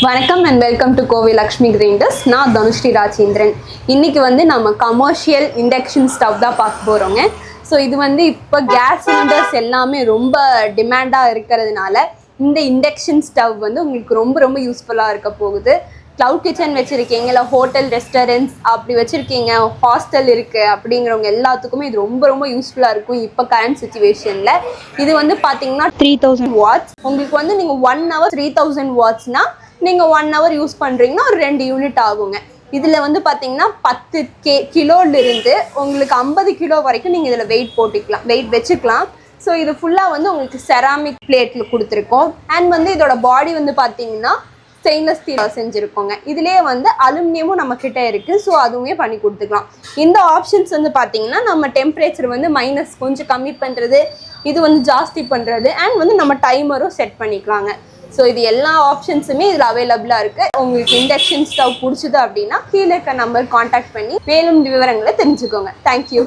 வணக்கம் and welcome to Kovai Lakshmi grinders. நான் தனுஸ்ரீ ராஜேந்திரன். இன்னைக்கு நம்ம கமர்ஷியல் இண்டக்ஷன் ஸ்டவ் தான் பார்க்க போகிறோங்க. ஸோ இது இப்போ கேஸ் சிலிண்டர்ஸ் எல்லாமே ரொம்ப டிமாண்டாக இருக்கிறதுனால இந்த இண்டக்ஷன் ஸ்டவ் உங்களுக்கு ரொம்ப ரொம்ப யூஸ்ஃபுல்லாக இருக்க போகுது. க்ளவுட் கிச்சன் வச்சுருக்கீங்க, இல்லை ஹோட்டல் ரெஸ்டாரண்ட்ஸ் அப்படி வச்சுருக்கீங்க, ஹாஸ்டல் இருக்குது அப்படிங்கிறவங்க எல்லாத்துக்குமே இது ரொம்ப ரொம்ப யூஸ்ஃபுல்லாக இருக்கும். இப்போ கரண்ட் சுச்சுவேஷனில் இது பார்த்தீங்கன்னா 3000 வாட்ஸ். உங்களுக்கு நீங்கள் 1 hour 3000 வாட்ஸ்னால் நீங்கள் 1 hour யூஸ் பண்ணுறீங்கன்னா ஒரு 2 யூனிட் ஆகுங்க. இதில் பார்த்தீங்கன்னா 10 கிலோலிருந்து உங்களுக்கு 50 கிலோ வரைக்கும் நீங்கள் இதில் வெயிட் வச்சுக்கலாம். ஸோ இது ஃபுல்லாக உங்களுக்கு செராமிக் பிளேட்டில் கொடுத்துருக்கோம். அண்ட் இதோட பாடி பார்த்தீங்கன்னா ஸ்டெயின்லெஸ் ஸ்டீல் செஞ்சுருக்கோங்க. இதுலேயே அலுமினியமும் நம்மக்கிட்ட இருக்குது. ஸோ அதுவுமே பண்ணி கொடுத்துக்கலாம். இந்த ஆப்ஷன்ஸ் பார்த்தீங்கன்னா நம்ம டெம்பரேச்சர் மைனஸ் கொஞ்சம் கம்மி பண்ணுறது, இது ஜாஸ்தி பண்ணுறது, அண்ட் நம்ம டைமரும் செட் பண்ணிக்கலாங்க. ஸோ இது எல்லா ஆப்ஷன்ஸுமே இதில் அவைலபிளாக இருக்குது. உங்களுக்கு இண்டக்ஷன் ஸ்டவ் பிடிச்சது அப்படின்னா கீழே இருக்க நம்பர் கான்டாக்ட் பண்ணி மேலும் விவரங்களை தெரிஞ்சுக்கோங்க. தேங்க்யூ.